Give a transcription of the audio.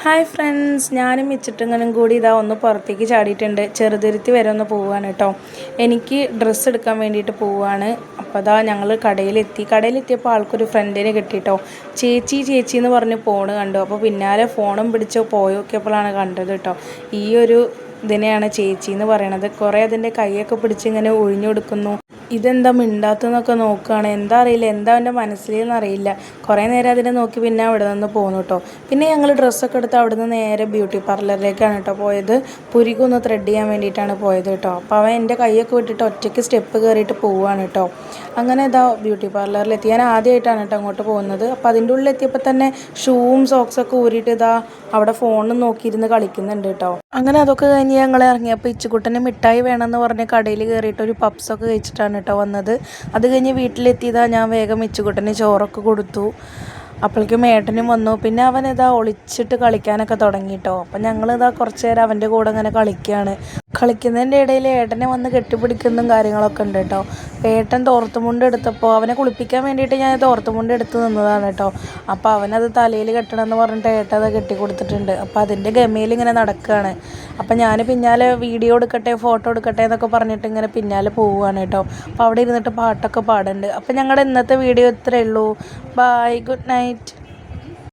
Hi friends, ഞാനും മിച്ചിട്ടിങ്ങനും കൂടി ഇതാ ഒന്ന് പുറത്തേക്ക് ചാടിയിട്ടുണ്ട്. ചെറുതുരുത്തി വരെ ഒന്ന് പോവുകയാണ് കേട്ടോ. എനിക്ക് ഡ്രസ്സ് എടുക്കാൻ വേണ്ടിയിട്ട് പോവുകയാണ്. അപ്പോൾ അതാ ഞങ്ങൾ കടയിലെത്തിയപ്പോൾ ആൾക്കൊരു ഫ്രണ്ടിനെ കിട്ടിയിട്ടോ. ചേച്ചി ചേച്ചി എന്ന് പറഞ്ഞ് ഫോണ് കണ്ടു. അപ്പോൾ പിന്നാലെ ഫോണും പിടിച്ച് പോയോക്കിയപ്പോഴാണ് കണ്ടത് കേട്ടോ. ഈ ഒരു ഇതിനെയാണ് ചേച്ചി എന്ന് പറയണത്. കുറേ അതിൻ്റെ കൈയൊക്കെ പിടിച്ച് ഇങ്ങനെ ഒഴിഞ്ഞു കൊടുക്കുന്നു. ഇതെന്താ മിണ്ടാത്തെന്നൊക്കെ നോക്കുകയാണ്. എന്താ അറിയില്ല, എന്താ അവൻ്റെ മനസ്സിലെന്ന് അറിയില്ല. കുറേ നേരം അതിനെ നോക്കി പിന്നെ അവിടെ നിന്ന് പോന്നു കേട്ടോ. പിന്നെ ഞങ്ങൾ ഡ്രസ്സൊക്കെ എടുത്ത് അവിടെ നിന്ന് നേരെ ബ്യൂട്ടി പാർലറിലേക്കാണ് കേട്ടോ പോയത്. പുരികൊന്ന് ത്രെഡ് ചെയ്യാൻ വേണ്ടിയിട്ടാണ് പോയത് കേട്ടോ. അപ്പോൾ അവൻ എൻ്റെ കൈയൊക്കെ വിട്ടിട്ട് ഒറ്റയ്ക്ക് സ്റ്റെപ്പ് കയറിയിട്ട് പോവുകയാണ് കേട്ടോ. അങ്ങനെ ഇതാ ബ്യൂട്ടി പാർലറിലെത്തി. ഞാൻ ആദ്യമായിട്ടാണ് കേട്ടോ അങ്ങോട്ട് പോകുന്നത്. അപ്പോൾ അതിൻ്റെ ഉള്ളിലെത്തിയപ്പോൾ തന്നെ ഷൂവും സോക്സൊക്കെ ഊരിയിട്ട് ഇതാ അവിടെ ഫോണും നോക്കിയിരുന്ന് കളിക്കുന്നുണ്ട് കേട്ടോ. അങ്ങനെ അതൊക്കെ കഴിഞ്ഞ് ഞങ്ങൾ ഇറങ്ങിയപ്പോൾ ഇച്ചുകുട്ടന് മിഠായി വേണമെന്ന് പറഞ്ഞ് കടയിൽ കയറിയിട്ട് ഒരു പപ്സൊക്കെ കഴിച്ചിട്ടാണ് കേട്ടോ വന്നത്. അത് കഴിഞ്ഞ് വീട്ടിലെത്തിയതാ ഞാൻ വേഗം ഇച്ചുകുട്ടന് ചോറൊക്കെ കൊടുത്തു. അപ്പോഴേക്കും ഏട്ടനും വന്നു. പിന്നെ അവനിതാ ഒളിച്ചിട്ട് കളിക്കാനൊക്കെ തുടങ്ങി കേട്ടോ. അപ്പം ഞങ്ങളിതാ കുറച്ച് നേരം അവൻ്റെ കൂടെ അങ്ങനെ കളിക്കുന്നതിൻ്റെ ഇടയിൽ ഏട്ടനെ വന്ന് കെട്ടിപ്പിടിക്കുന്നതും കാര്യങ്ങളൊക്കെ ഉണ്ട് കേട്ടോ. ഏട്ടൻ തോർത്തുമുണ്ട് എടുത്തപ്പോൾ അവനെ കുളിപ്പിക്കാൻ വേണ്ടിയിട്ട് ഞാൻ തോർത്തുമുണ്ട് എടുത്ത് നിന്നതാണ് കേട്ടോ. അപ്പോൾ അവനത് തലയിൽ കെട്ടണമെന്ന് പറഞ്ഞിട്ട് ഏട്ടൻ അത് കെട്ടി കൊടുത്തിട്ടുണ്ട്. അപ്പോൾ അതിൻ്റെ ഗമയിൽ ഇങ്ങനെ നടക്കുകയാണ്. അപ്പം ഞാൻ പിന്നാലെ വീഡിയോ എടുക്കട്ടെ ഫോട്ടോ എടുക്കട്ടെ എന്നൊക്കെ പറഞ്ഞിട്ട് ഇങ്ങനെ പിന്നാലെ പോവുകയാണ് കേട്ടോ. അപ്പോൾ അവിടെ ഇരുന്നിട്ട് പാട്ടൊക്കെ പാടുന്നുണ്ട്. അപ്പം ഞങ്ങളുടെ ഇന്നത്തെ വീഡിയോ ഇത്രയേ ഉള്ളൂ. Bye, good night.